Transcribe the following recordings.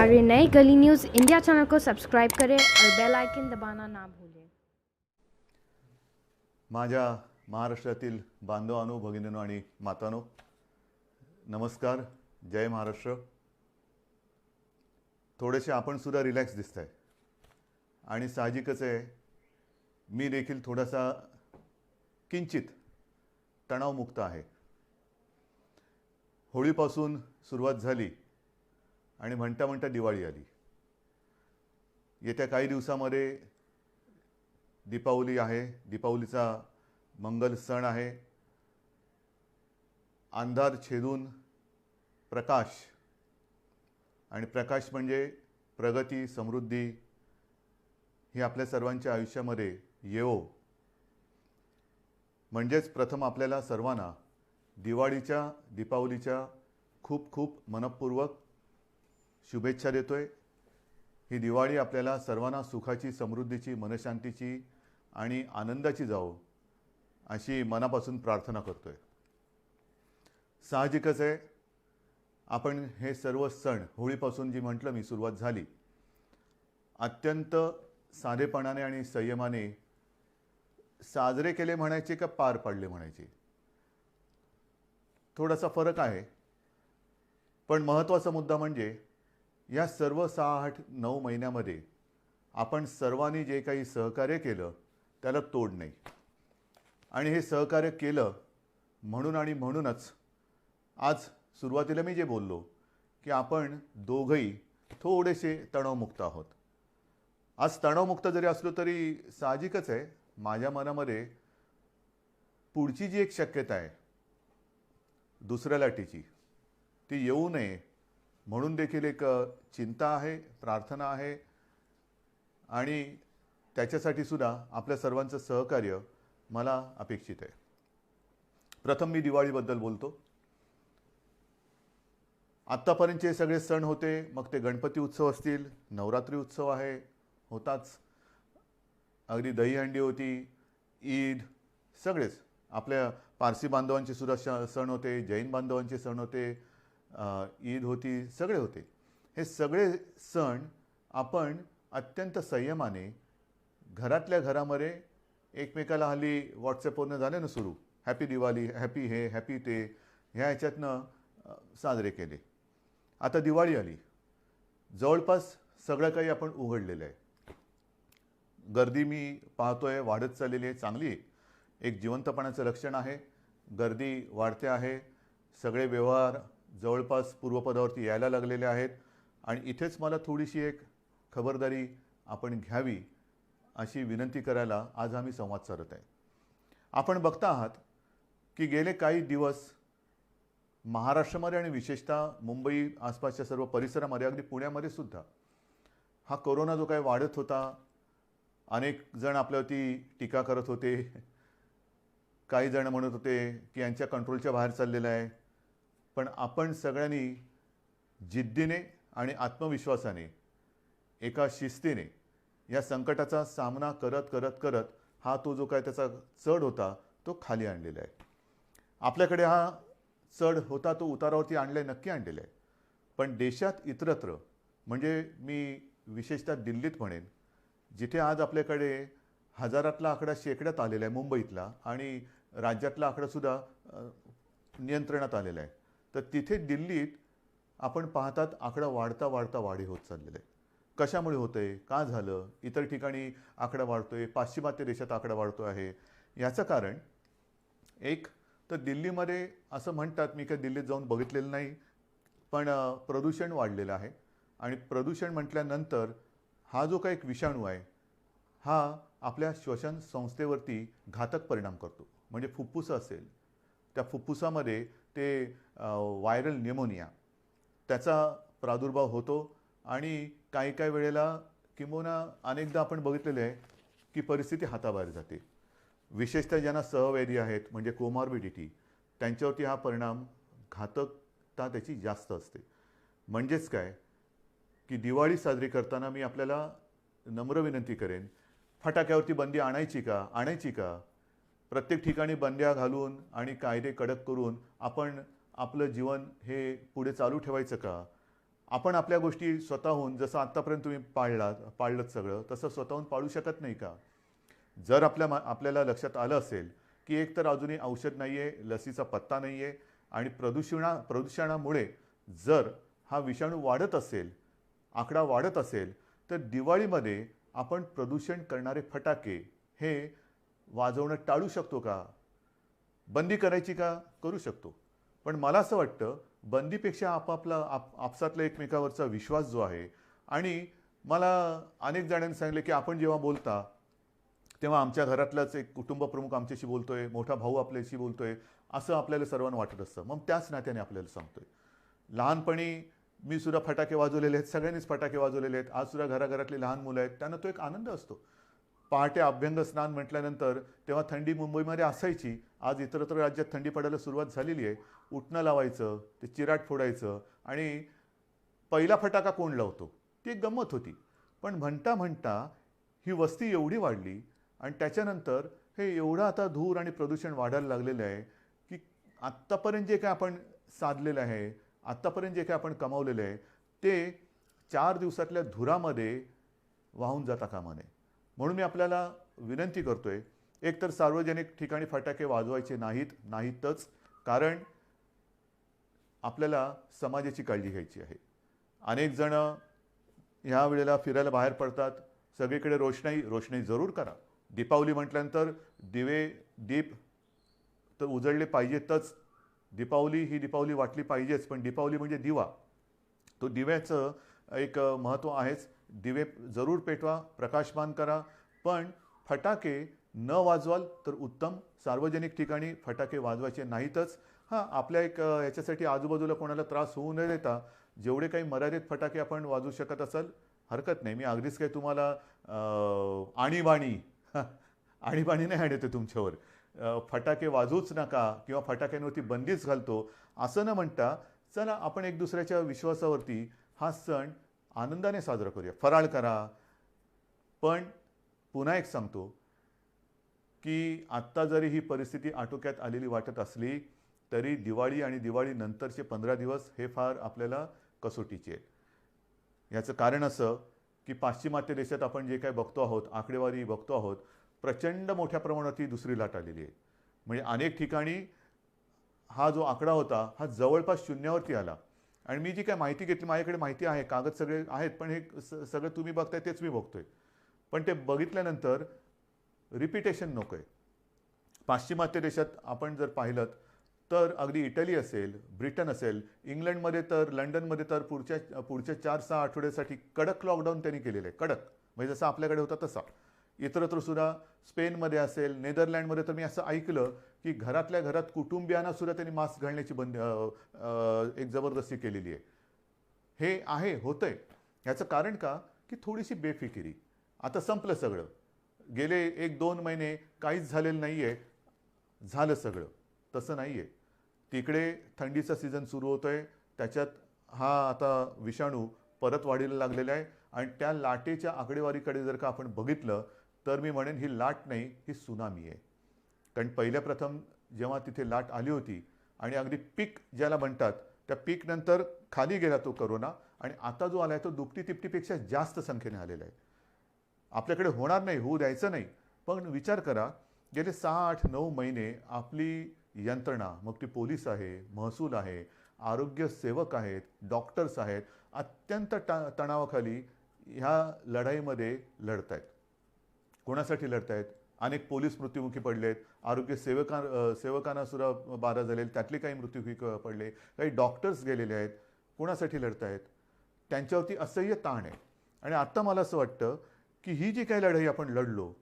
हमारे नए गली news India channel को सब्सक्राइब करें और बेल आइकन दबाना ना भूलें। माझ्या महाराष्ट्रातील बांधवांनो, भगिनींनो आणि मातांनो, नमस्कार. जय महाराष्ट्र. थोडेसे आपण सुद्धा रिलॅक्स दिसताय आणि साहजिकच आहे, मी देखील थोडासा किंचित तणावमुक्त आहे. होळीपासून सुरुवात झाली आणि म्हणता म्हणता दिवाळी आली. येत्या काही दिवसामध्ये दीपावली आहे. दीपावलीचा मंगल सण आहे. अंधार छेदून प्रकाश, आणि प्रकाश म्हणजे प्रगती, समृद्धी ही आपल्या सर्वांच्या आयुष्यामध्ये येवो. म्हणजेच प्रथम आपल्याला सर्वांना दिवाळीच्या, दीपावलीच्या खूप खूप मनपूर्वक शुभेच्छा देतोय. ही दिवाळी आपल्याला सर्वांना सुखाची, समृद्धीची, मनशांतीची आणि आनंदाची जावो अशी मनापासून प्रार्थना करतोय. साहजिकच आहे, आपण हे सर्व सण, होळीपासून जी म्हटलं मी सुरुवात झाली, अत्यंत साधेपणाने आणि संयमाने साजरे केले म्हणायचे का पार पाडले म्हणायचे, थोडासा फरक आहे. पण महत्त्वाचा मुद्दा म्हणजे या सर्व 6-8-9 महिन्यामध्ये आपण सर्वांनी जे काही सहकार्य केलं त्याला तोड नाही. आणि हे सहकार्य केलं म्हणून आणि म्हणूनच आज सुरुवातीला मी जे बोललो की आपण दोघंही थोडेसे तणावमुक्त आहोत. आज तणावमुक्त जरी असलो तरी साहजिकच आहे, माझ्या मनामध्ये पुढची जी एक शक्यता आहे दुसऱ्या लाटेची, ती येऊ नये म्हणून देखील एक चिंता आहे, प्रार्थना आहे. आणि त्याच्यासाठी सुद्धा आपल्या सर्वांचं सहकार्य मला अपेक्षित आहे. प्रथम मी दिवाळीबद्दल बोलतो. आत्तापर्यंतचे सगळे सण होते, मग ते गणपती उत्सव असतील, नवरात्री उत्सव आहे, होताच, अगदी दहीहंडी होती, ईद, सगळेच आपल्या पारसी बांधवांचे सुद्धा सण होते, जैन बांधवांचे सण होते, ईद होती, सगळे होते. हे सगळे सण आपण अत्यंत संयमाने घरातल्या घरामध्ये एकमेकाला, हल्ली व्हॉट्सॲपवरनं झाले ना सुरू, हॅपी दिवाळी, हॅपी हे, हॅपी ते, ह्या ह्याच्यातनं साजरे केले. आता दिवाळी आली, जवळपास सगळं काही आपण उघडलेलं आहे. गर्दी मी पाहतोय वाढत चाललेली आहे, चांगली आहे, एक जिवंतपणाचं लक्षण आहे. गर्दी वाढते आहे, सगळे व्यवहार जवळपास पूर्वपदावरती यायला लागलेले आहेत. आणि इथेच मला थोडीशी एक खबरदारी आपण घ्यावी अशी विनंती करायला आज आम्ही संवाद साधत आहे. आपण बघता आहात की गेले काही दिवस महाराष्ट्रामध्ये आणि विशेषतः मुंबई आसपासच्या सर्व परिसरामध्ये, अगदी पुण्यामध्ये सुद्धा हा कोरोना जो काही वाढत होता, अनेक जण आपल्यावरती टीका करत होते, काही जण म्हणत होते की यांच्या कंट्रोलच्या बाहेर चाललेलं आहे. पण आपण सगळ्यांनी जिद्दीने आणि आत्मविश्वासाने, एका शिस्तीने या संकटाचा सामना करत करत करत हा तो जो काय त्याचा चढ होता तो खाली आणलेला आहे. आपल्याकडे हा चढ होता तो उतारावरती आणला आहे, नक्की आणलेला आहे. पण देशात इतरत्र, म्हणजे मी विशेषतः दिल्लीत म्हणेन, जिथे आज आपल्याकडे हजारातला आकडा शेकड्यात आलेला आहे मुंबईतला, आणि राज्यातला आकडासुद्धा नियंत्रणात आलेला आहे, तर तिथे दिल्लीत आपण पाहतात आकडा वाढता वाढता वाढी होत चाललेला आहे. कशामुळे होतं आहे, का झालं, इतर ठिकाणी आकडा वाढतो आहे, पाश्चिमात्य देशात आकडा वाढतो आहे. याचं कारण एक तर दिल्लीमध्ये असं म्हणतात, मी काही दिल्लीत जाऊन बघितलेलं नाही, पण प्रदूषण वाढलेलं आहे. आणि प्रदूषण म्हटल्यानंतर हा जो काही एक विषाणू आहे हा आपल्या श्वसन संस्थेवरती घातक परिणाम करतो. म्हणजे फुफ्फुस असेल, त्या फुफ्फुसामध्ये ते व्हायरल न्यूमोनिया, त्याचा प्रादुर्भाव होतो. आणि काही काही वेळेला किंबहुना अनेकदा आपण बघितलेले आहे की परिस्थिती हाताबाहेर जाते. विशेषतः ज्यांना सहव्याधी आहेत, म्हणजे कोमॉर्बिडिटी, त्यांच्यावरती हा परिणाम, घातकता त्याची जास्त असते. म्हणजेच काय की दिवाळी साजरी करताना मी आपल्याला नम्र विनंती करेन, फटाक्यावरती बंदी आणायची का, आणायची का? प्रत्येक ठिकाणी बंद्या घालून आणि कायदे कडक करून आपण आपलं जीवन हे पुढे चालू ठेवायचं का? आपण आपल्या गोष्टी स्वतःहून, जसं आत्तापर्यंत तुम्ही पाळलंत सगळं, तसं स्वतःहून पाळू शकत नाही का? जर आपल्याला लक्षात आलं असेल की एक तर अजूनही औषध नाही आहे, लसीचा पत्ता नाही आहे, आणि प्रदूषणामुळे जर हा विषाणू वाढत असेल, आकडा वाढत असेल, तर दिवाळीमध्ये आपण प्रदूषण करणारे फटाके हे वाजवणं टाळू शकतो का? बंदी करायची का? करू शकतो. पण मला असं वाटतं बंदीपेक्षा आपसातला एकमेकावरचा विश्वास जो आहे, आणि मला अनेक जणांनी सांगितले की आपण जेव्हा बोलता तेव्हा आमच्या घरातलाच एक कुटुंब प्रमुख आमच्याशी बोलतोय, मोठा भाऊ आपल्याशी बोलतोय, असं आपल्याला सर्वांना वाटत असतं. मग त्याच नात्याने आपल्याला सांगतोय. लहानपणी मी सुद्धा फटाके वाजवलेले आहेत, सगळ्यांनीच फटाके वाजवलेले आहेत. आज सुद्धा घराघरातली लहान मुलं आहेत, त्यांना तो एक आनंद असतो. पहाटे अभ्यंग स्नान म्हटल्यानंतर तेव्हा थंडी मुंबईमध्ये असायची, आज इतरत्र राज्यात थंडी पडायला सुरुवात झालेली आहे. उठणं लावायचं, ते चिराट फोडायचं, आणि पहिला फटाका कोण लावतो ती एक गंमत होती. पण म्हणता म्हणता ही वस्ती एवढी वाढली, आणि त्याच्यानंतर हे एवढं आता धूर आणि प्रदूषण वाढायला लागलेलं आहे की आत्तापर्यंत जे काय आपण साधलेलं आहे, आत्तापर्यंत जे काय आपण कमावलेलं आहे, ते 4 दिवसातल्या धुरामध्ये वाहून जाता कामा नये. म्हणून मी आपल्याला विनंती करतोय, एक तर सार्वजनिक ठिकाणी फटाके वाजवायचे नाहीतच, कारण आपल्याला समाजाची काळजी घ्यायची आहे. अनेक जण ह्या वेळेला फिरायला बाहेर पडतात, सगळीकडे रोषणाई जरूर करा. दीपावली म्हटल्यानंतर दीप तर उजळले पाहिजेतच. दीपावली वाटली पाहिजेच, पण दीपावली म्हणजे दिवा, तो दिव्याचं एक महत्त्व आहेच. दिवे जरूर पेटवा, प्रकाशमान करा, पण फटाके न वाजवाल तर उत्तम. सार्वजनिक ठिकाणी फटाके वाजवायचे नाहीतच. हां, आपल्या एक याच्यासाठी आजूबाजूला कोणाला त्रास होऊ न देता जेवढे काही मर्यादित फटाके आपण वाजवू शकत असाल, हरकत नाही. मी अगदीच काही तुम्हाला आणीबाणी नाही आणते तुमच्यावर. फटाके वाजवूच नका किंवा फटाक्यांवरती बंदीच घालतो असं न म्हणता, चला आपण एक दुसऱ्याच्या विश्वासावरती हा सण आनंदाने साजरा करूया. फराळ करा. पण पुन्हा एक सांगतो की आत्ता जरी ही परिस्थिती आटोक्यात आलेली वाटत असली, तरी दिवाळी आणि दिवाळी नंतरचे 15 दिवस हे फार आपल्याला कसोटीचे आहेत. याचं कारण असं की पाश्चिमात्य देशात आपण जे काय बघतो आहोत, आकडेवारी बघतो आहोत, प्रचंड मोठ्या प्रमाणात ही दुसरी लाट आलेली आहे. म्हणजे अनेक ठिकाणी हा जो आकडा होता हा जवळपास शून्यावरती आला. आणि मी जी काय माहिती घेतली, माझ्याकडे माहिती आहे, कागद सगळे आहेत, पण हे सगळं तुम्ही बघताय तेच मी बघतोय. पण ते बघितल्यानंतर रिपिटेशन नको आहे. पाश्चिमात्य देशात आपण जर पाहिलं तर अगदी इटली असेल, ब्रिटन असेल, इंग्लंडमध्ये तर, लंडनमध्ये तर पुढच्या 4-6 आठवड्यासाठी कडक लॉकडाऊन त्यांनी केलेलं आहे. कडक म्हणजे जसं आपल्याकडे होता तसा. इतरत्र सुद्धा स्पेनमध्ये असेल, नेदरलँडमध्ये तर मी असं ऐकलं की घरातल्या घरात कुटुंबियांना सुद्धा त्यांनी मास्क घालण्याची एक जबरदस्ती केलेली आहे. हे होतंय. याचं कारण का की थोडीशी बेफिकिरी. आता संपलं सगळं. गेले 1-2 महिने काहीच झालेलं नाही आहे, झालं सगळं. तसं नाही आहे. तिकडे थंडीचा सीझन सुरू होतोय, त्याच्यात हा आता विषाणू परत वाढीला लागलेला आहे. आणि त्या लाटेच्या आकडेवारीकडे जर का आपण बघितलं तर मी म्हणेन ही लाट नाही, ही सुनामी आहे. कारण पहिल्या प्रथम जेव्हा तिथे लाट आली होती आणि अगदी पीक ज्याला म्हणतात, त्या पीक नंतर खाली गेला तो करोना, आणि आता जो आला आहे तो दुपटी तिपटीपेक्षा जास्त संख्येने आलेला आहे. आपल्याकडे होणार नाही, होऊ द्यायचं नाही. पण विचार करा, गेले 6-8-9 महिने आपली यंत्रणा, मग ती पोलीस आहे, महसूल आहे, आरोग्य सेवक आहेत, डॉक्टर्स आहेत, अत्यंत तणावाखाली ह्या लढाईमध्ये लढत आहेत. कोणासाठी लढत आहेत? अनेक पोलीस मृत्युमुखी पडलेत, आरोग्य सेवकांना सुद्धा बाधा झालेली, त्यातले काही मृत्युमुखी पडले, काही डॉक्टर्स गेलेले आहेत. कोणासाठी लढत आहेत? त्यांच्यावरती असह्य ताण आहे. आणि आत्ता मला असं वाटतं की ही जी काही लढाई आपण लढलो,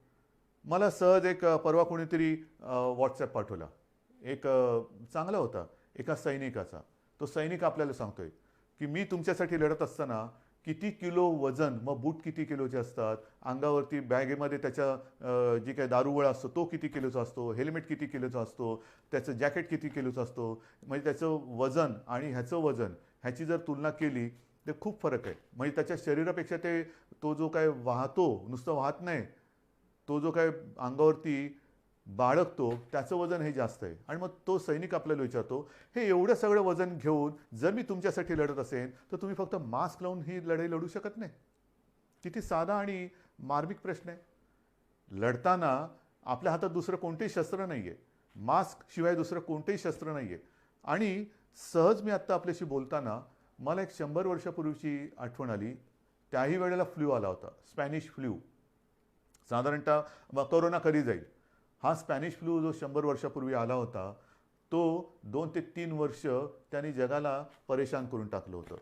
मला सहज एक परवा कोणीतरी व्हॉट्सॲप पाठवला, एक चांगला होता, एका सैनिकाचा. तो सैनिक आपल्याला सांगतोय की मी तुमच्यासाठी लढत असताना किती किलो वजन, मग बूट किती किलोचे असतात, अंगावरती बॅगेमध्ये त्याच्या जी काही दारुगोळा असतो तो किती किलोचा असतो, हेल्मेट किती किलोचा असतो, त्याचं जॅकेट किती किलोचं असतो, म्हणजे त्याचं वजन आणि ह्याचं वजन ह्याची जर तुलना केली तर खूप फरक आहे. म्हणजे त्याच्या शरीरापेक्षा तो जो काय वाहतो, नुसतं वाहत नाही, तो जो काय अंगावरती बाळगतो त्याचं वजन हे जास्त आहे. आणि मग तो सैनिक आपल्याला विचारतो, हे एवढं सगळं वजन घेऊन जर मी तुमच्यासाठी लढत असेल तर तुम्ही फक्त मास्क लावून ही लढाई लढू शकत नाही. किती साधा आणि मार्मिक प्रश्न आहे. लढताना आपल्या हातात दुसरं कोणतेही शस्त्र नाही आहे, मास्क शिवाय दुसरं कोणतेही शस्त्र नाही आहे. आणि सहज मी आत्ता आपल्याशी बोलताना मला एक 100 वर्षापूर्वीची आठवण आली. त्याही वेळेला फ्लू आला होता, स्पॅनिश फ्लू. साधारणतः कोरोना कधी जाईल, हा स्पॅनिश फ्लू जो 100 वर्षापूर्वी आला होता तो 2 ते 3 वर्ष त्यांनी जगाला परेशान करून टाकलं होतं.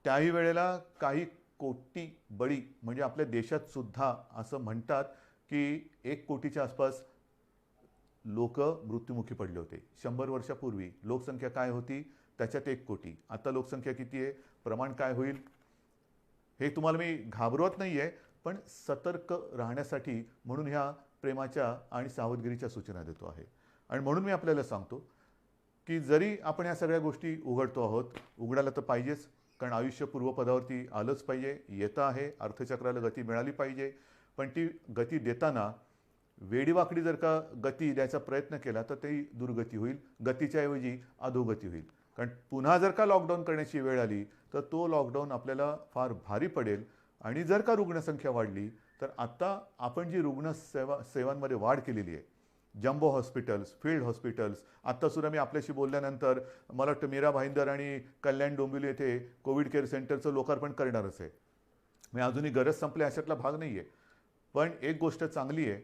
त्याही वेळेला काही कोटी बळी, म्हणजे आपल्या देशात सुद्धा असं म्हणतात की 1 कोटीच्या आसपास लोक मृत्युमुखी पडले होते. 100 वर्षापूर्वी लोकसंख्या काय होती, त्याच्यात 1 कोटी. आता लोकसंख्या किती आहे, प्रमाण काय होईल, हे तुम्हाला मी घाबरवत नाही आहे, पण सतर्क राहण्यासाठी म्हणून ह्या प्रेमाच्या आणि सावधगिरीच्या सूचना देतो आहे. आणि म्हणून मी आपल्याला सांगतो की जरी आपण ह्या सगळ्या गोष्टी उघडतो आहोत, उघडायला तर पाहिजेच, कारण आयुष्य पूर्वपदावरती आलंच पाहिजे, येतं आहे, अर्थचक्राला गती मिळाली पाहिजे. पण ती गती देताना वेडीवाकडी जर का गती द्यायचा प्रयत्न केला तर ती दुर्गती होईल, गतीच्या ऐवजी अधोगती होईल. कारण पुन्हा जर का लॉकडाऊन करण्याची वेळ आली तर तो लॉकडाऊन आपल्याला फार भारी पडेल. आणि जर का रुग्णसंख्या वाढली तर आत्ता आपण जी सेवांमध्ये वाढ केलेली आहे, जम्बो हॉस्पिटल्स, फील्ड हॉस्पिटल्स, आत्तासुद्धा मी आपल्याशी बोलल्यानंतर मला वाटतं मीरा भाईंदर आणि कल्याण डोंबिवली येथे कोविड केअर सेंटरचं लोकार्पण करणारच आहे. मी अजूनही गरज संपली अशातला भाग नाही आहे. पण एक गोष्ट चांगली आहे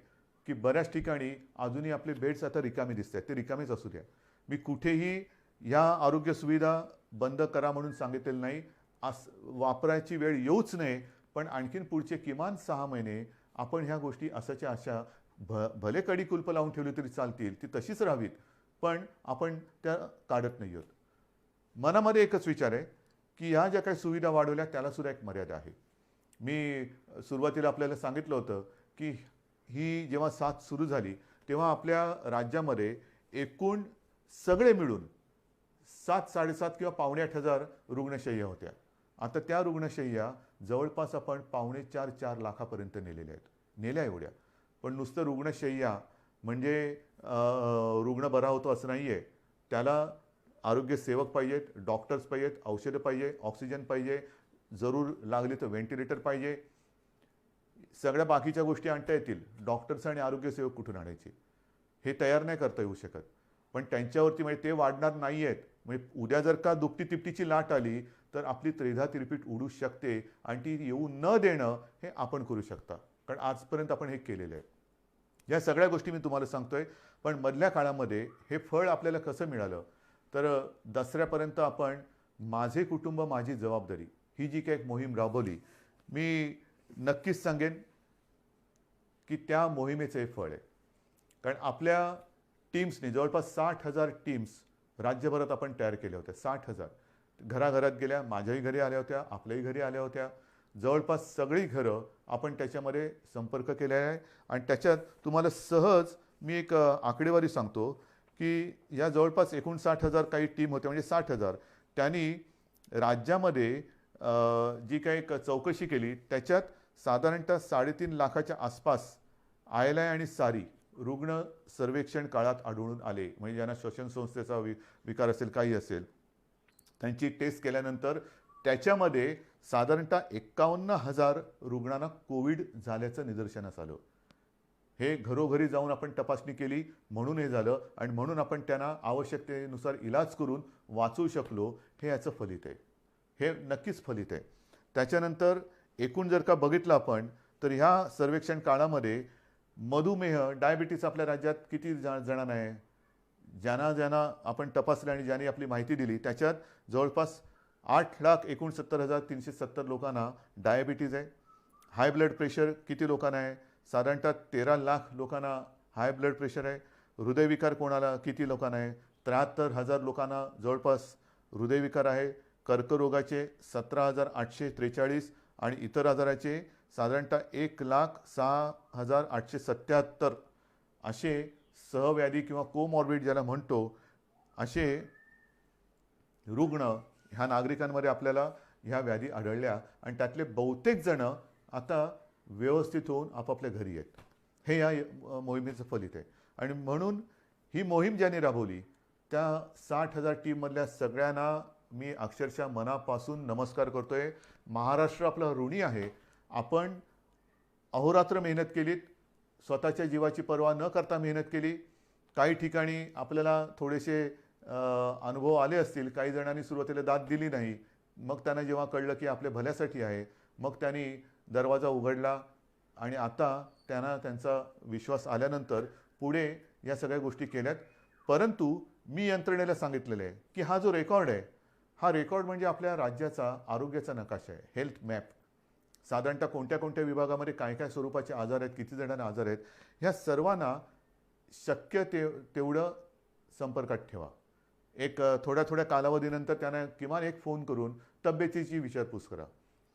की बऱ्याच ठिकाणी अजूनही आपले बेड्स आता रिकामी दिसत आहेत, ते रिकामीच असू द्या. मी कुठेही या आरोग्य सुविधा बंद करा म्हणून सांगितलेलं नाही, वापरायची वेळ येऊच नये. पण आणखीन पुढचे किमान 6 महिने आपण ह्या गोष्टी असाच्या अशा भले कडी कुलप लावून ठेवली तरी चालतील, ती तशीच राहावीत, पण आपण त्या काढत नाही आहोत. मनामध्ये एकच विचार आहे की ह्या ज्या काही सुविधा वाढवल्या त्याला सुद्धा एक मर्यादा आहे. मी सुरुवातीला आपल्याला सांगितलं होतं की ही जेव्हा साथ सुरू झाली तेव्हा आपल्या राज्यामध्ये एकूण सगळे मिळून 7-7.5 किंवा 7,800 रुग्णशय्या होत्या. आता त्या रुग्णशय्या जवळपास आपण 4.5 लाखापर्यंत नेल्या एवढ्या. पण नुसतं रुग्णशय्या म्हणजे रुग्ण बरा होतो असं नाही आहे. त्याला आरोग्य सेवक पाहिजेत, डॉक्टर्स पाहिजेत, औषधं पाहिजे, ऑक्सिजन पाहिजे, जरूर लागली तर व्हेंटिलेटर पाहिजे. सगळ्या बाकीच्या गोष्टी आणता येतील, डॉक्टर्स आणि आरोग्य सेवक कुठून आणायचे हे तयार नाही करता येऊ शकत. पण त्यांच्यावरती म्हणजे ते वाढणार नाही आहेत. म्हणजे उद्या जर का दुपटी तिपटीची लाट आली तर आपली त्रेधा तिरपीट उडू शकते आणि ती येऊ न देणं हे आपण करू शकता, कारण आजपर्यंत आपण हे केलेलं आहे. या सगळ्या गोष्टी मी तुम्हाला सांगतोय. पण मधल्या काळामध्ये हे फळ आपल्याला कसं मिळालं तर दसऱ्यापर्यंत आपण माझे कुटुंब माझी जबाबदारी ही जी काही मोहीम राबवली, मी नक्कीच सांगेन की त्या मोहिमेचं हे फळ आहे. कारण आपल्या टीम्सनी जवळपास 60,000 टीम्स राज्यभरात आपण तयार केल्या होत्या. 60,000 घराघरात गेल्या, माझ्याही घरी आल्या होत्या, आपल्याही घरी आल्या होत्या. जवळपास सगळी घरं आपण त्याच्यामध्ये संपर्क केले आहे. आणि त्याच्यात तुम्हाला सहज मी एक आकडेवारी सांगतो की या जवळपास 59,000 काही टीम होत्या, म्हणजे 60,000. त्यांनी राज्यामध्ये जी काही चौकशी केली त्याच्यात साधारणतः 3.5 लाखाच्या आसपास आयलाय आणि सारी रुग्ण सर्वेक्षण काळात आढळून आले. म्हणजे ज्यांना श्वसन संस्थेचा विकार असेल, काही असेल, त्यांची टेस्ट केल्यानंतर त्याच्यामध्ये साधारणतः 51,000 रुग्णांना कोविड झाल्याचं निदर्शनास आलं. हे घरोघरी जाऊन आपण तपासणी केली म्हणून हे झालं आणि म्हणून आपण त्यांना आवश्यकतेनुसार इलाज करून वाचवू शकलो. हे याचं फलित आहे, हे नक्कीच फलित आहे. त्याच्यानंतर एकूण जर का बघितलं आपण तर ह्या सर्वेक्षण काळामध्ये मधुमेह, डायबिटीस आपल्या राज्यात किती जणांना आहे, ज्यांना आपण तपासलं आणि ज्यांनी आपली माहिती दिली त्याच्यात जवळपास 8,69,370 लोकांना डायबिटीज आहे. हाय ब्लड प्रेशर किती लोकांना आहे, साधारणतः 13 लाख लोकांना हाय ब्लड प्रेशर आहे. हृदयविकार कोणाला किती लोकांना आहे, 73,000 लोकांना जवळपास हृदयविकार आहे. कर्करोगाचे 17,843 आणि इतर आजाराचे साधारणतः 1,06,877 असे सहव्याधी किंवा कोमॉर्बिड ज्याला म्हणतो असे रुग्ण ह्या नागरिकांमध्ये आपल्याला ह्या व्याधी आढळल्या. आणि त्यातले बहुतेक जण आता व्यवस्थित होऊन आपापल्या घरी आहेत. हे या मोहिमेचं फलित आहे. आणि म्हणून ही मोहीम ज्यांनी राबवली त्या 60,000 टीममधल्या सगळ्यांना मी अक्षरशः मनापासून नमस्कार करतोय. महाराष्ट्र आपला ऋणी आहे. आपण अहोरात्र मेहनत केलीत, स्वतःच्या जीवाची पर्वा न करता मेहनत केली. काही ठिकाणी आपल्याला थोडेसे अनुभव आले असतील. काही जणांनी सुरुवातीला दाद दिली नाही, मग त्यांना जेव्हा कळलं की आपल्या भल्यासाठी आहे, मग त्यांनी दरवाजा उघडला आणि आता त्यांना त्यांचा विश्वास आल्यानंतर पुढे या सगळ्या गोष्टी केल्यात. परंतु मी यंत्रणेला सांगितलेलं आहे की हा जो रेकॉर्ड आहे, हा रेकॉर्ड म्हणजे आपल्या राज्याचा आरोग्याचा नकाशा आहे, हेल्थ मॅप. साधारणतः कोणत्या कोणत्या विभागामध्ये काय काय स्वरूपाचे आजार आहेत, किती जणांना आजार आहेत, ह्या सर्वांना शक्य तेवढं संपर्कात ठेवा. एक थोड्या थोड्या कालावधीनंतर त्यांना किमान एक फोन करून तब्येतीची विचारपूस करा.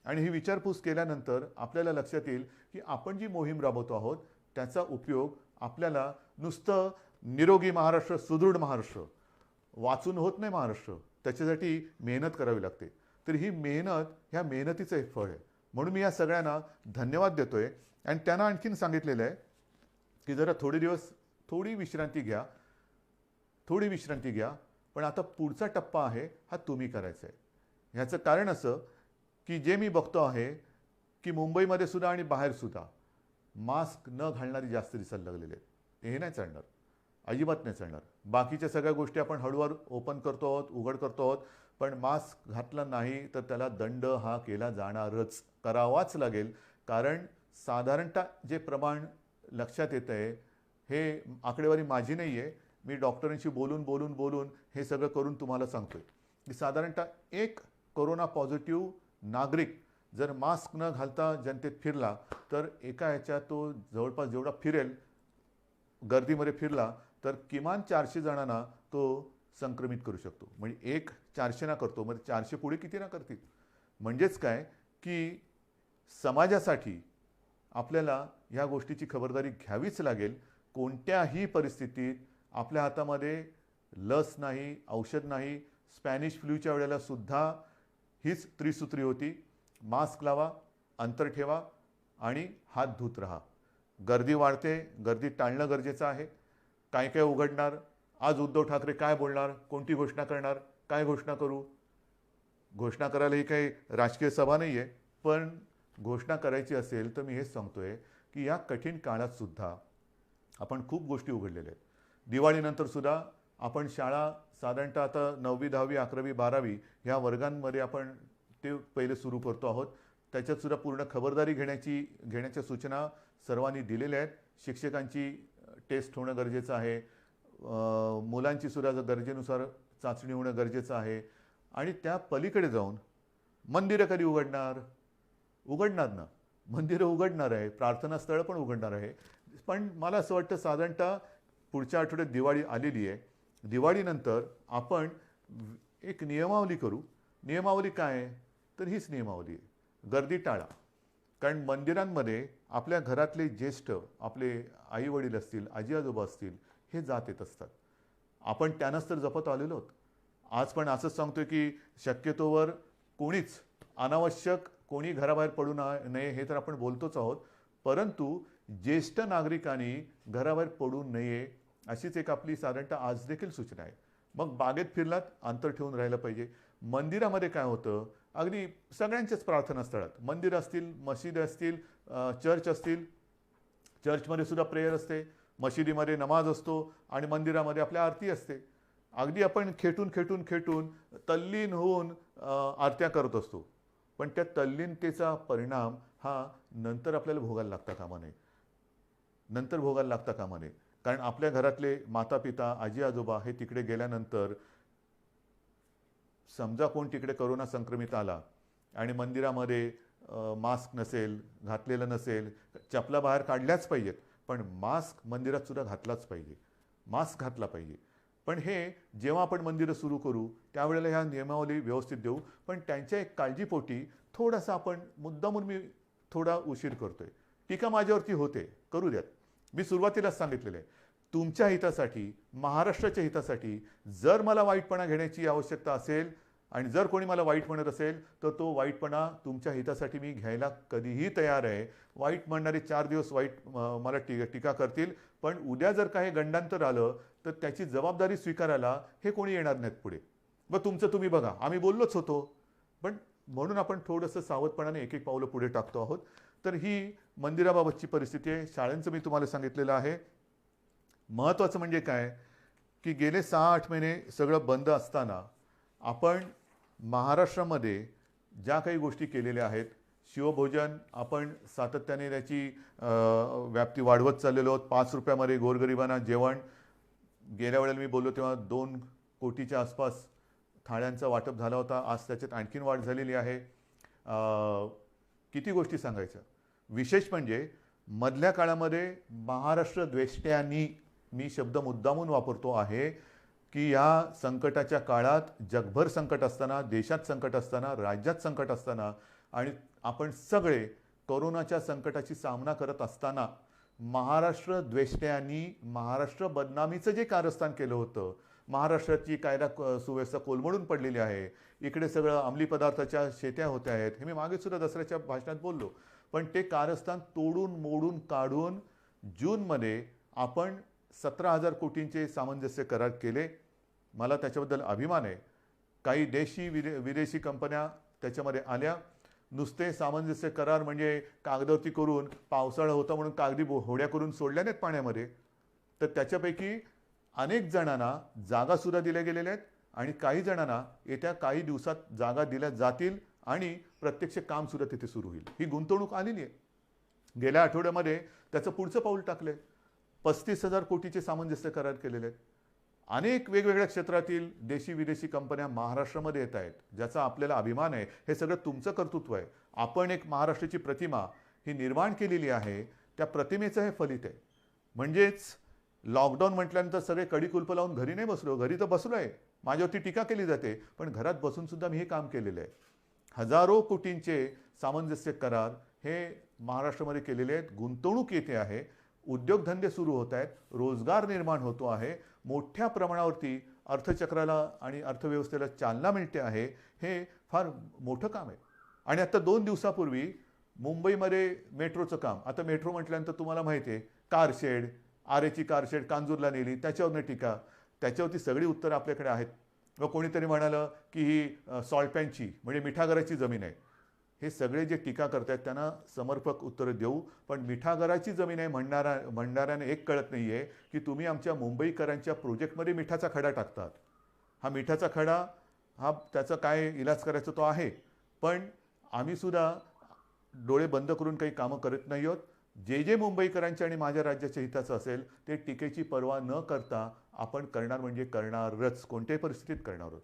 आणि ही विचारपूस केल्यानंतर आपल्याला लक्षात येईल की आपण जी मोहीम राबवतो आहोत त्याचा उपयोग आपल्याला नुसतं निरोगी महाराष्ट्र, सुदृढ महाराष्ट्र वाचून होत नाही. महाराष्ट्र त्याच्यासाठी मेहनत करावी लागते. तर ही मेहनत, ह्या मेहनतीचं एक फळ आहे. म्हणून मी या सगळ्यांना धन्यवाद देतोय. आणि त्यांना आणखीन सांगितलेलं आहे की जरा थोडे दिवस थोडी विश्रांती घ्या, पण आता पुढचा टप्पा आहे हा तुम्ही करायचा आहे. ह्याचं कारण असं की जे मी बघतो आहे की मुंबईमध्ये सुद्धा आणि बाहेर सुद्धा मास्क न घालणारी जास्त दिसायला लागलेले आहेत. हे नाही चालणार, अजिबात नाही चालणार. बाकीच्या सगळ्या गोष्टी आपण हळूहळू ओपन करतो आहोत, उघड करतो आहोत, पण मास्क घातला नाही तर त्याला दंड हा केला जाणारच, करावाच लागेल. कारण साधारणतः जे प्रमाण लक्षात येतं आहे, हे आकडेवारी माझी नाही आहे, मी डॉक्टरांशी बोलून हे सगळं करून तुम्हाला सांगतोय की साधारणतः एक कोरोना पॉझिटिव्ह नागरिक जर मास्क न घालता जनतेत फिरला तर एका ह्याच्यात तो जवळपास जेवढा फिरेल, गर्दीमध्ये फिरला तर किमान 400 जणांना तो संक्रमित करू शकतो. म्हणजे एक 400 ना करतो, म्हणजे 400 पुढे किती ना करतील. म्हणजेच काय की समाजासाठी आपल्याला ह्या गोष्टीची खबरदारी घ्यावीच लागेल. कोणत्याही परिस्थितीत आपल्या हातामध्ये लस नाही, औषध नाही. स्पॅनिश फ्लूच्या वेळेला सुद्धा हीच त्रिसूत्री होती: मास्क लावा, अंतर ठेवा आणि हात धुत राहा. गर्दी वाढते, गर्दी टाळणं गरजेचं आहे. काय काय उघडणार, आज उद्धव ठाकरे काय बोलणार, कोणती घोषणा करणार, काय घोषणा करू. घोषणा करायला ही काही राजकीय सभा नाही आहे, पण घोषणा करायची असेल तर मी हेच सांगतोय की या कठीण काळात सुद्धा आपण खूप गोष्टी उघडलेल्या आहेत. दिवाळीनंतर सुद्धा आपण शाळा साधारणतः आता 9वी, 10वी, 11वी, 12वी ह्या वर्गांमध्ये आपण ते पहिले सुरू करतो आहोत. त्याच्यात सुद्धा पूर्ण खबरदारी घेण्याच्या सूचना सर्वांनी दिलेल्या आहेत. शिक्षकांची टेस्ट होणं गरजेचं आहे, मुलांची सुद्धा गरजेनुसार चाचणी होणं गरजेचं आहे. आणि त्या पलीकडे जाऊन मंदिरं कधी उघडणार ना, मंदिरं उघडणार आहे, प्रार्थनास्थळं पण उघडणार आहे. पण मला असं वाटतं साधारणतः पुढच्या आठवड्यात दिवाळी आलेली आहे. दिवाळीनंतर आपण एक नियमावली करू. नियमावली काय आहे तर हीच नियमावली आहे: गर्दी टाळा. कारण मंदिरांमध्ये आपल्या घरातले ज्येष्ठ, आपले आई वडील असतील, आजी आजोबा असतील, हे जात येत असतात. आपण त्यांनाच तर जपत आलेलो आहोत. आज पण असंच सांगतोय की शक्यतोवर कोणीच अनावश्यक कोणी घराबाहेर पडू नये, हे तर आपण बोलतोच आहोत. परंतु ज्येष्ठ नागरिकांनी घराबाहेर पडू नये अशीच एक आपली साधारणतः आज देखील सूचना आहे. मग बागेत फिरलात, अंतर ठेवून राहिलं पाहिजे. मंदिरामध्ये काय होतं, अगदी सगळ्यांच्याच प्रार्थनास्थळात, मंदिर असतील, मशीद असतील, चर्च असतील, चर्चमध्ये सुद्धा प्रेयर असते, मशिदीमध्ये नमाज असतो आणि मंदिरामध्ये आपल्या आरती असते. अगदी आपण खेटून तल्लीन होऊन आरत्या करत असतो. पण त्या तल्लीनतेचा परिणाम हा नंतर आपल्याला भोगायला लागता कामा नये. कारण आपल्या घरातले माता पिता, आजी आजोबा हे तिकडे गेल्यानंतर समजा कोण तिकडे कोरोना संक्रमित आला आणि मंदिरामध्ये मास्क नसेल, घातलेलं नसेल, चपला बाहेर काढल्याच पाहिजेत, पण मास्क मंदिरात सुद्धा घातलाच पाहिजे, मास्क घातला पाहिजे. पण हे जेव्हा आपण मंदिरं सुरू करू त्यावेळेला ह्या नियमावली व्यवस्थित देऊ. पण त्यांच्या एक काळजीपोटी थोडासा आपण मुद्दामून मी थोडा उशीर करतोय. टीका माझ्यावरती होते, करू द्यात. मी सुरुवातीलाच सांगितलेलं आहे, तुमच्या हितासाठी, महाराष्ट्राच्या हितासाठी जर मला वाईटपणा घेण्याची आवश्यकता असेल आणि जर कोणी मला वाईट म्हणत असेल तर तो वाईटपणा तुमच्या हितासाठी मी घ्यायला कधीही तयार आहे. वाईट म्हणणारे 4 दिवस वाईट मला टीका करतील, पण उद्या जर काही गंडांतर आलं तर त्याची जबाबदारी स्वीकारायला हे कोणी येणार नाहीत पुढे. मग तुमचं तुम्ही बघा, आम्ही बोललोच होतो, पण म्हणून आपण थोडंसं सावधपणाने एक एक पावलं पुढे टाकतो आहोत. तर ही मंदिराबाबतची परिस्थिती आहे. शाळांचं मी तुम्हाला सांगितलेलं आहे. महत्त्वाचं म्हणजे काय की गेले 6-8 महिने सगळं बंद असताना आपण महाराष्ट्रामध्ये ज्या काही गोष्टी केलेल्या आहेत, शिवभोजन आपण सातत्याने त्याची व्याप्ती वाढवत चाललेलो आहोत. 5 रुपयामध्ये गोरगरिबांना जेवण, गेल्या वेळेला मी बोललो तेव्हा 2 कोटीच्या आसपास थाळ्यांचा वाटप झाला होता. आज त्याच्यात आणखीन वाढ झालेली आहे. किती गोष्टी सांगायच्या. विशेष म्हणजे मधल्या काळामध्ये महाराष्ट्र द्वेष्ट्यांनी, मी शब्द मुद्दामून वापरतो आहे की या संकटाच्या काळात जगभर संकट असताना, देशात संकट असताना, राज्यात संकट असताना आणि आपण सगळे कोरोनाच्या संकटाची सामना करत असताना महाराष्ट्र द्वेष्ट्यांनी महाराष्ट्र बदनामीचं जे कारस्थान केलं होतं, महाराष्ट्राची कायदा सुव्यवस्था कोलमडून पडलेली आहे, इकडे सगळं अंमली पदार्थाच्या शेत्या होत्या आहेत, हे मी मागे सुद्धा दसऱ्याच्या भाषणात बोललो. पण ते कारस्थान तोडून मोडून काढून जूनमध्ये आपण 17,000 कोटींचे सामंजस्य करार केले. मला त्याच्याबद्दल अभिमान आहे. काही विदेशी कंपन्या त्याच्यामध्ये आल्या. नुसते सामंजस्य करार म्हणजे कागदावरती करून, पावसाळा होता म्हणून कागदी होड्या करून सोडल्या नाहीत पाण्यामध्ये. तर त्याच्यापैकी अनेक जणांना जागासुद्धा दिल्या गेलेल्या आहेत आणि काही जणांना येत्या काही दिवसात जागा दिल्या जातील आणि प्रत्यक्ष कामसुद्धा तिथे सुरू होईल. ही गुंतवणूक आलेली आहे. गेल्या आठवड्यामध्ये त्याचं पुढचं पाऊल टाकलं आहे. 35,000 कोटीचे सामंजस्य करार केलेले आहेत. अनेक वेगवेगळ्या क्षेत्रातील देशी विदेशी कंपन्या महाराष्ट्रामध्ये येत आहेत, ज्याचा आपल्याला अभिमान आहे. हे सगळं तुमचं कर्तृत्व आहे. आपण एक महाराष्ट्राची प्रतिमा ही निर्माण केलेली आहे. त्या प्रतिमेचं हे फलित आहे. म्हणजेच लॉकडाऊन म्हटल्यानंतर सगळे कडी-कुलपं लावून घरी नाही बसलो. घरी तर बसलो आहे. माझ्यावरती टीका केली जाते, पण घरात बसून सुद्धा मी हे काम केलेलं आहे. हजारो कोटींचे सामंजस्य करार हे महाराष्ट्रामध्ये केलेले आहेत. गुंतवणूक येते आहे, उद्योगधंदे सुरू होत आहेत, रोजगार निर्माण होतो आहे, मोठ्या प्रमाणावरती अर्थचक्राला आणि अर्थव्यवस्थेला चालना मिळते आहे. हे फार मोठं काम आहे. आणि आता 2 दिवसापूर्वी मुंबईमध्ये मेट्रोचं काम, आता मेट्रो म्हटल्यानंतर तुम्हाला माहिती आहे, कारशेड, आरेची कारशेड कांजूरला नेली, त्याच्यावरनं टीका, त्याच्यावरती सगळी उत्तरं आपल्याकडे आहेत. व कोणीतरी म्हणालं की ही सॉल्टपॅनची म्हणजे मिठागराची जमीन आहे. हे सगळे जे टीका करतायत त्यांना समर्पक उत्तरं देऊ. पण मिठागराची जमीन आहे म्हणणाऱ्याने एक कळत नाही आहे की तुम्ही आमच्या मुंबईकरांच्या प्रोजेक्टमध्ये मिठाचा खडा टाकतात. हा मिठाचा खडा हा त्याचा काय इलाज करायचा तो आहे, पण आम्हीसुद्धा डोळे बंद करून काही कामं करत नाही आहोत. जे जे मुंबईकरांच्या आणि माझ्या राज्याच्या हिताचं असेल ते टीकेची पर्वा न करता आपण करणार म्हणजे करणारच, कोणत्याही परिस्थितीत करणार आहोत.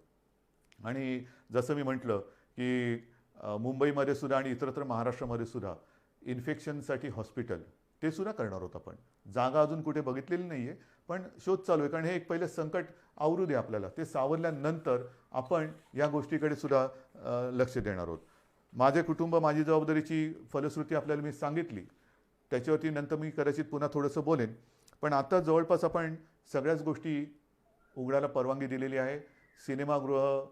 आणि जसं मी म्हटलं की मुंबईमध्ये सुद्धा आणि इतरत्र महाराष्ट्रामध्ये सुद्धा इन्फेक्शनसाठी हॉस्पिटल ते सुद्धा करणार आहोत आपण. जागा अजून कुठे बघितलेली नाही आहे, पण शोध चालू आहे. कारण हे एक पहिलं संकट आवरू दे आपल्याला. ते सावरल्यानंतर आपण या गोष्टीकडे सुद्धा लक्ष देणार आहोत. माझे कुटुंब माझी जबाबदारीची फलश्रुती आपल्याला मी सांगितली. त्याच्यावरती नंतर मी कदाचित पुन्हा थोडंसं बोलेन. पण आता जवळपास आपण सगळ्याच गोष्टी उघडायला परवानगी दिलेली आहे. सिनेमागृह,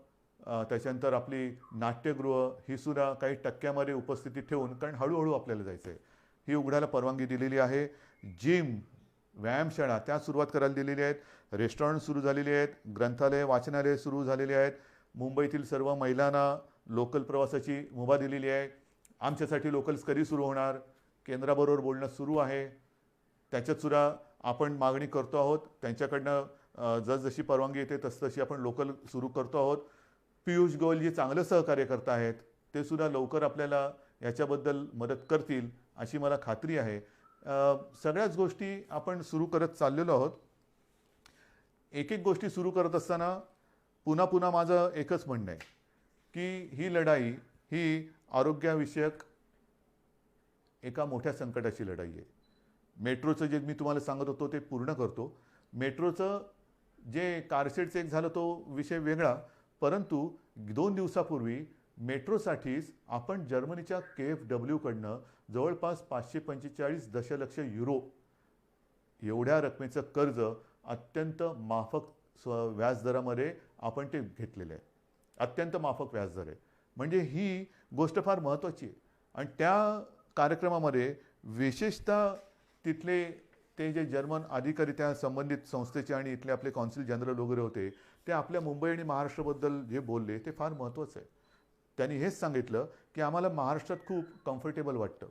त्याच्यानंतर आपली नाट्यगृह ही सुद्धा काही टक्क्यामध्ये उपस्थिती ठेवून, कारण हळूहळू आपल्याला जायचं आहे, ही उघडायला परवानगी दिलेली आहे. जिम, व्यायामशाळा त्या सुरुवात करायला दिलेली आहेत. रेस्टॉरंट सुरू झालेली आहेत. ग्रंथालय, वाचनालय सुरू झालेली आहेत. मुंबईतील सर्व महिलांना लोकल प्रवासाची मुभा दिलेली आहे. आमच्यासाठी लोकल्स कधी सुरू होणार, केंद्राबरोबर बोलणं सुरू आहे. त्याच्यातसुद्धा आपण मागणी करतो आहोत. त्यांच्याकडनं जसजशी परवानगी येते तसतशी आपण लोकल सुरू करतो आहोत. पियुष गोयल जे चांगलं सहकार्य करत आहेत ते सुद्धा लवकर आपल्याला याच्याबद्दल मदत करतील अशी मला खात्री आहे. सगळ्याच गोष्टी आपण सुरू करत चाललेलो आहोत. एक एक गोष्टी सुरू करत असताना पुन्हा पुन्हा माझं एकच म्हणणं आहे की ही लढाई ही आरोग्याविषयक एका मोठ्या संकटाची लढाई आहे. मेट्रोचं जे मी तुम्हाला सांगत होतो ते पूर्ण करतो. मेट्रोचं जे कारशेडचं एक झालं तो विषय वेगळा, परंतु 2 दिवसापूर्वी मेट्रोसाठीच आपण जर्मनीच्या KfW कडनं जवळपास 545 दशलक्ष युरो एवढ्या रकमेचं कर्ज अत्यंत माफक व्याजदरामध्ये आपण ते घेतलेलं आहे. अत्यंत माफक व्याजदर आहे. म्हणजे ही गोष्ट फार महत्त्वाची आहे. आणि त्या कार्यक्रमामध्ये विशेषतः तिथले ते जे जर्मन अधिकारी त्या संबंधित संस्थेचे आणि इथले आपले कॉन्सिल जनरल वगैरे होते, ते आपल्या मुंबई आणि महाराष्ट्राबद्दल जे बोलले ते फार महत्त्वाचं आहे. त्यांनी हेच सांगितलं की आम्हाला महाराष्ट्रात खूप कम्फर्टेबल वाटतं.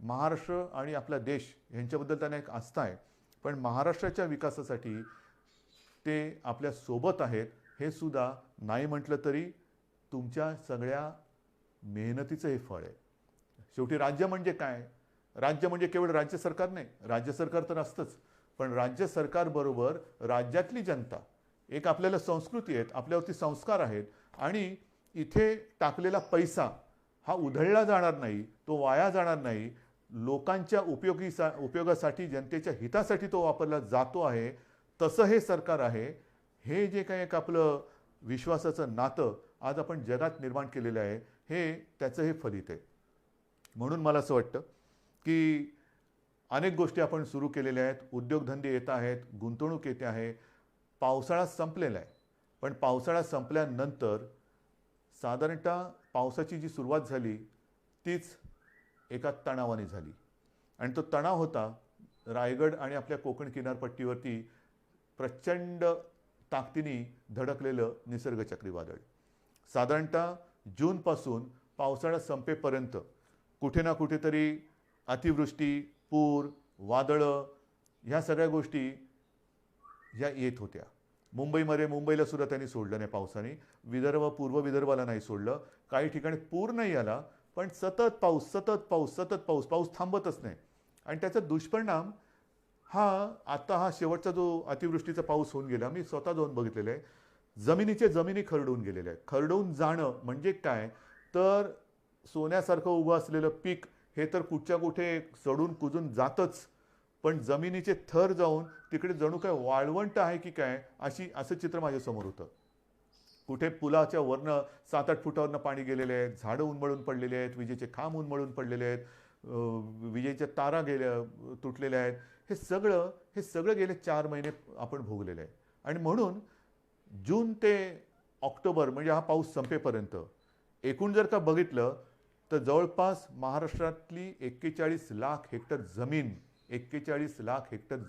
महाराष्ट्र आणि आपला देश यांच्याबद्दल त्यांना एक आस्था आहे, पण महाराष्ट्राच्या विकासासाठी ते आपल्या सोबत आहेत हे सुद्धा नाही म्हटलं तरी तुमच्या सगळ्या मेहनतीचं हे फळ आहे. शेवटी राज्य म्हणजे काय? राज्य म्हणजे केवळ राज्य सरकार नाही, राज्य सरकार तर असतंच, पण राज्य सरकारबरोबर राज्यातली जनता, एक आपल्याला संस्कृती आहेत, आपल्यावरती संस्कार आहेत आणि इथे टाकलेला पैसा हा उधळला जाणार नाही, तो वाया जाणार नाही, लोकांच्या उपयोगासाठी, जनतेच्या हितासाठी तो वापरला जातो आहे. तसं हे सरकार आहे. हे जे काही एक आपलं विश्वासाचं नातं आज आपण जगात निर्माण केलेलं आहे, हे त्याचं हे फलित आहे. म्हणून मला असं वाटतं की अनेक गोष्टी आपण सुरू केलेल्या आहेत, उद्योगधंदे येत आहेत, गुंतवणूक येते आहे. पावसाळा संपलेला आहे, पण पावसाळा संपल्यानंतर साधारणतः पावसाची जी सुरुवात झाली तीच एका तणावाने झाली आणि तो तणाव होता रायगड आणि आपल्या कोकण किनारपट्टीवरती प्रचंड ताकदीने धडकलेलं निसर्ग चक्रीवादळ. साधारणतः जूनपासून पावसाळा संपेपर्यंत कुठे ना कुठेतरी अतिवृष्टी, पूर, वादळं ह्या सगळ्या गोष्टी ह्या येत होत्या. मुंबईला सुद्धा त्यांनी सोडलं नाही पावसाने. विदर्भ, पूर्व विदर्भाला नाही सोडलं. काही ठिकाणी पूर नाही आला, पण सतत पाऊस थांबतच नाही. आणि त्याचा दुष्परिणाम हा शेवटचा जो अतिवृष्टीचा पाऊस होऊन गेला, मी स्वतः जाऊन बघितलेलं आहे. जमिनी खरडून गेलेल्या आहेत. खरडून जाणं म्हणजे काय, तर सोन्यासारखं उभं असलेलं पीक हे तर कुठच्या कुठे सडून कुजून जातच, पण जमिनीचे थर जाऊन तिकडे जणू काय वाळवंट आहे की काय असं चित्र माझ्यासमोर होतं. कुठे पुलाच्या वरनं 7-8 फुटावरनं पाणी गेलेले आहेत, झाडं उन्मळून पडलेले आहेत, विजेचे खांब उन्मळून पडलेले आहेत, विजेच्या तारा तुटलेल्या आहेत. हे सगळं गेले 4 महिने आपण भोगलेलं आहे. आणि म्हणून जून ते ऑक्टोबर म्हणजे हा पाऊस संपेपर्यंत एकूण जर का बघितलं तर जवळपास महाराष्ट्रातली 41 लाख हेक्टर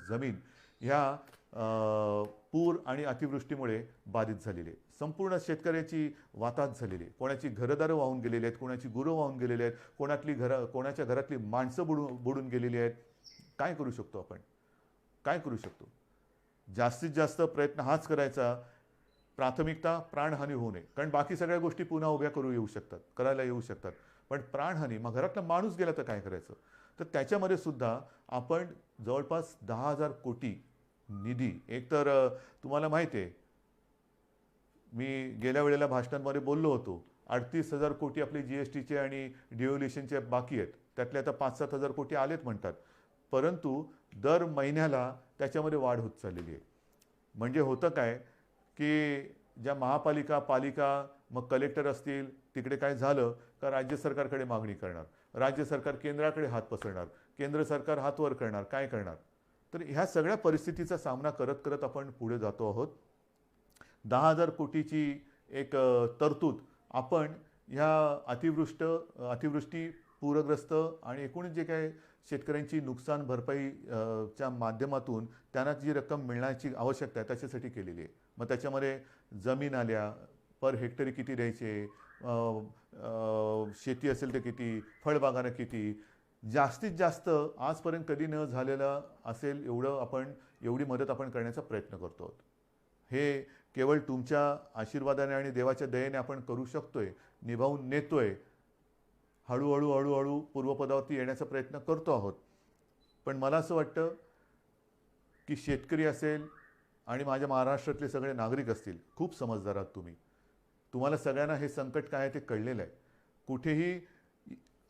जमीन ह्या पूर आणि अतिवृष्टीमुळे बाधित झालेली आहे. संपूर्ण शेतकऱ्याची वाताहत झालेली आहे. कोणाची घरदारं वाहून गेलेली आहेत, कोणाची गुरं वाहून गेलेली आहेत, कोणाच्या घरातली माणसं बुडून गेलेली आहेत. काय करू शकतो आपण? काय करू शकतो? जास्तीत जास्त प्रयत्न हाच करायचा, प्राथमिकता प्राणहानी होऊ नये. कारण बाकी सगळ्या गोष्टी पुन्हा उभ्या करायला येऊ शकतात, पण प्राणहानी, मग घरातला माणूस गेला तर काय करायचं? तर त्याच्यामध्ये सुद्धा आपण जवळपास 10,000 कोटी निधी, एकतर तुम्हाला माहिती आहे मी गेल्या वेळेला भाषणांमध्ये बोललो होतो, 38,000 कोटी आपले GSTचे आणि डिव्होल्युशनचे बाकी आहेत. त्यातले आता 5-7 हजार कोटी आलेत म्हणतात, परंतु दर महिन्याला त्याच्यामध्ये वाढ होत चाललेली आहे. म्हणजे होतं काय की ज्या महापालिका, पालिका, मग कलेक्टर असतील, तिकडे काय झालं का राज्य सरकारकडे मागणी करणार, राज्य सरकार केंद्राकडे हात पसरणार, केंद्र सरकार हात वर करणार, काय करणार? तर ह्या सगळ्या परिस्थितीचा सामना करत करत आपण पुढे जातो आहोत. 10,000 कोटीची एक तरतूद आपण ह्या अतिवृष्टी, पूरग्रस्त आणि एकूण जे काही शेतकऱ्यांची नुकसान भरपाई च्या माध्यमातून त्यांना जी रक्कम मिळण्याची आवश्यकता आहे त्याच्यासाठी केलेली आहे. मग त्याच्यामध्ये जमीन आल्या, पर हेक्टरी किती द्यायचे, शेती असेल तर किती, फळबागांना किती, जास्तीत जास्त आजपर्यंत कधी न झालेलं असेल एवढी मदत आपण करण्याचा प्रयत्न करतो आहोत. हे केवळ तुमच्या आशीर्वादाने आणि देवाच्या दयेने आपण करू शकतोय, निभावून नेतोय, हळूहळू पूर्वपदावरती येण्याचा प्रयत्न करतो आहोत. पण मला असं वाटतं की शेतकरी असेल आणि माझ्या महाराष्ट्रातले सगळे नागरिक असतील, खूप समजदार आहात तुम्ही. तुम्हाला सगळ्यांना हे संकट काय आहे ते कळलेलं आहे. कुठेही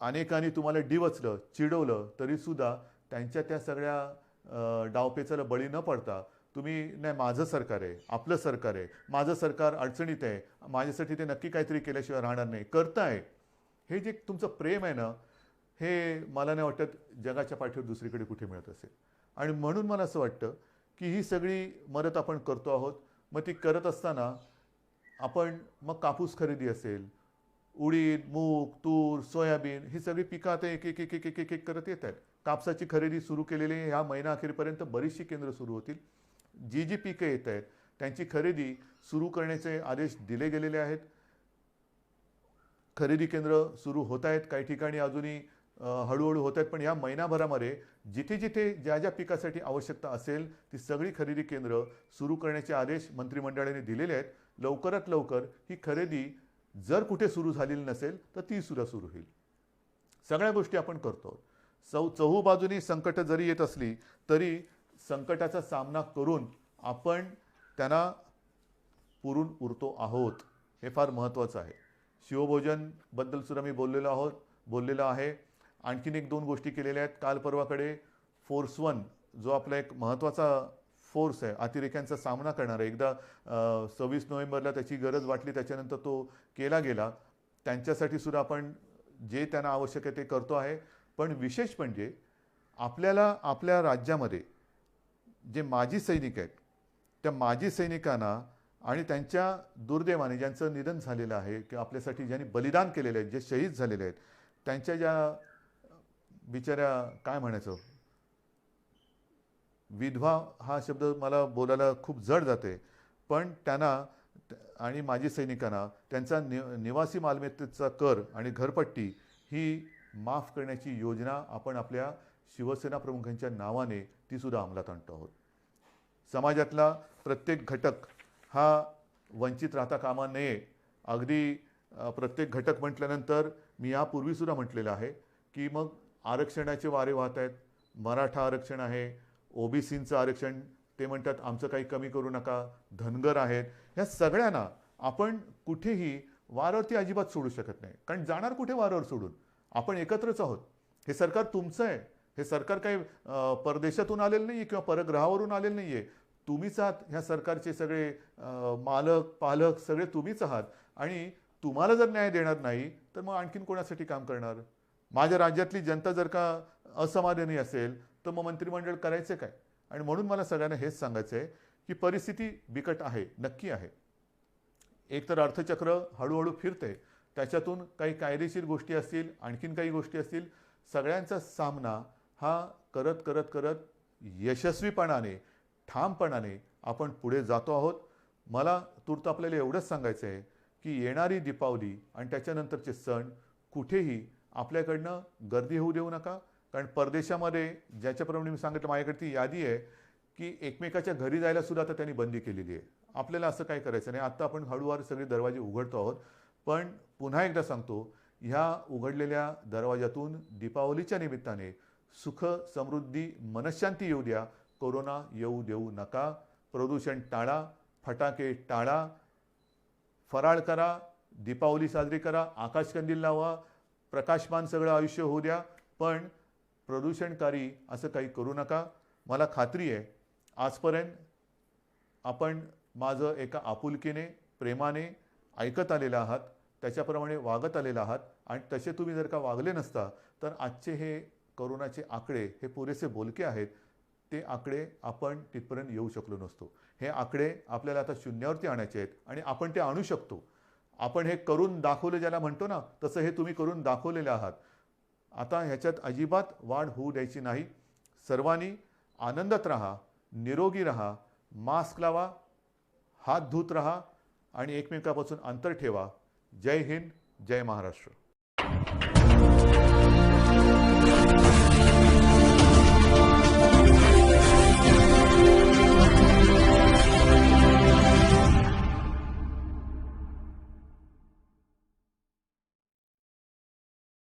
अनेकांनी तुम्हाला डिवचलं, चिडवलं, तरीसुद्धा त्यांच्या त्या सगळ्या डावपेचाला बळी न पडता तुम्ही, नाही माझं सरकार आहे, आपलं सरकार आहे, माझं सरकार अडचणीत आहे, माझ्यासाठी ते नक्की काहीतरी केल्याशिवाय राहणार नाही, करताय. हे जे तुमचं प्रेम आहे ना, हे मला नाही वाटत जगाच्या पाठीवर दुसरीकडे कुठे मिळत असेल. आणि म्हणून मला असं वाटतं की ही सगळी मदत आपण करतो आहोत. मग ती करत असताना आपण मग कापूस खरेदी असेल, उडीद, मूग, तूर, सोयाबीन ही सगळी पिकं आता एक करत येत आहेत. कापसाची खरेदी सुरू केलेली आहे. ह्या महिना अखेरपर्यंत बरीचशी केंद्र सुरू होतील. जी पिकं येत आहेत त्यांची खरेदी सुरू करण्याचे आदेश दिले गेलेले आहेत. खरेदी केंद्र सुरू होत आहेत, काही ठिकाणी अजूनही हळूहळू होत आहेत. पण या महिनाभरामध्ये जिथे जिथे ज्या ज्या पिकासाठी आवश्यकता असेल ती सगळी खरेदी केंद्र सुरू करण्याचे आदेश मंत्रिमंडळाने दिलेले आहेत. लवकरात लवकर ही खरेदी जर कुठे सुरू झालेली नसेल तर ती सुद्धा सुरू होईल. सगळ्या गोष्टी आपण करतो. चहूबाजूनी संकट जरी येत असली तरी संकटाचा सामना करून आपण त्यांना पुरून उरतो आहोत, हे फार महत्त्वाचं आहे. शिवभोजनबद्दल सुद्धा मी बोललेलो आहे. आणखीन एक दोन गोष्टी केलेल्या आहेत. काल परवाकडे फोर्स 1 जो आपला एक महत्त्वाचा फोर्स आहे, अतिरेक्यांचा सामना करणारा, एकदा 26 नोव्हेंबरला त्याची गरज वाटली त्याच्यानंतर तो केला गेला. त्यांच्यासाठी सुद्धा आपण जे त्यांना आवश्यक आहे ते करतो आहे. पण विशेष म्हणजे आपल्याला आपल्या राज्यामध्ये जे माजी सैनिक आहेत त्या माजी सैनिकांना आणि त्यांच्या दुर्दैवाने ज्यांचं निधन झालेलं आहे किंवा आपल्यासाठी ज्यांनी बलिदान केलेलं आहे, जे शहीद झालेले आहेत, त्यांच्या ज्या बिचाऱ्या काय म्हणायचं, विधवा हा शब्द मला बोलायला खूप जड जाते, पण त्यांना आणि माजी सैनिकांना त्यांचा निवासी मालमत्तेचा कर आणि घरपट्टी ही माफ करण्याची योजना आपण आपल्या शिवसेना प्रमुखांच्या नावाने ती सुद्धा अंमलात आणतो आहोत. समाजातला प्रत्येक घटक हा वंचित राहता कामा नये. अगदी प्रत्येक घटक म्हटल्यानंतर मी यापूर्वीसुद्धा म्हटलेलं आहे की मग आरक्षणाचे वारे वाहत आहेत. मराठा आरक्षण आहे, ओबीसींचं आरक्षण, ते म्हणतात आमचं काही कमी करू नका, धनगर आहेत, ह्या सगळ्यांना आपण कुठेही वारावरती अजिबात सोडू शकत नाही. कारण जाणार कुठे वारावर सोडून? आपण एकत्रच आहोत. हे सरकार तुमचं आहे. हे सरकार काही परदेशातून आलेलं नाही आहे किंवा परग्रहावरून आलेलं नाही आहे. तुम्हीच आहात ह्या सरकारचे सगळे मालक पालक, सगळे तुम्हीच आहात. आणि तुम्हाला जर न्याय देणार नाही तर मग आणखीन कोणासाठी काम करणार? माझ्या राज्यातली जनता जर का असमाधानी असेल तर मग मंत्रिमंडळ करायचे काय? आणि म्हणून मला सगळ्यांना हेच सांगायचं आहे की परिस्थिती बिकट आहे, नक्की आहे. एकतर अर्थचक्र हळूहळू फिरते, त्याच्यातून काही कायदेशीर गोष्टी असतील, आणखीन काही गोष्टी असतील, सगळ्यांचा सामना हा करत करत करत यशस्वीपणाने ठामपणाने आपण पुढे जातो आहोत. मला तूर्त आपल्याला एवढंच सांगायचं आहे की येणारी दीपावली आणि त्याच्यानंतरचे सण कुठेही आपल्याकडनं गर्दी होऊ देऊ नका. कारण परदेशामध्ये ज्याच्याप्रमाणे मी सांगितलं, माझ्याकडे ती यादी आहे की एकमेकाच्या घरी जायला सुद्धा आता त्यांनी बंदी केलेली आहे. आपल्याला असं काय करायचं नाही. आत्ता आपण हळूहळू सगळे दरवाजे उघडतो आहोत. पण पुन्हा एकदा सांगतो, ह्या उघडलेल्या दरवाजातून दीपावलीच्या निमित्ताने सुख समृद्धी मनशांती येऊ द्या. कोरोना येऊ देऊ नका. प्रदूषण टाळा, फटाके टाळा, फराळ करा, दीपावली साजरी करा, आकाशकंदील लावा, प्रकाशमान सगळं आयुष्य होऊ द्या. पण प्रदूषणकारी असं काही करू नका. मला खात्री आहे आजपर्यंत आपण माझं एका आपुलकीने प्रेमाने ऐकत आलेला आहात, त्याच्याप्रमाणे वागत आलेला आहात. आणि तसे तुम्ही जर का वागले नसता तर आजचे हे कोरोनाचे आकडे हे पुरेसे बोलके आहेत. ते आकडे आपण तिथपर्यंत येऊ शकलो नसतो. हे आकडे आपल्याला आता शून्यावरती आणायचे आहेत आणि आपण ते आणू शकतो. आपण हे करून दाखवले ज्याला म्हणतो ना, तसं हे तुम्ही करून दाखवलेले आहात. आता ह्याच्यात अजिबात वाढ होऊ द्यायची नाही. सर्वांनी आनंदात राहा, निरोगी राहा, मास्क लावा, हात धुत राहा आणि एकमेकांपासून अंतर ठेवा. जय हिंद, जय महाराष्ट्र.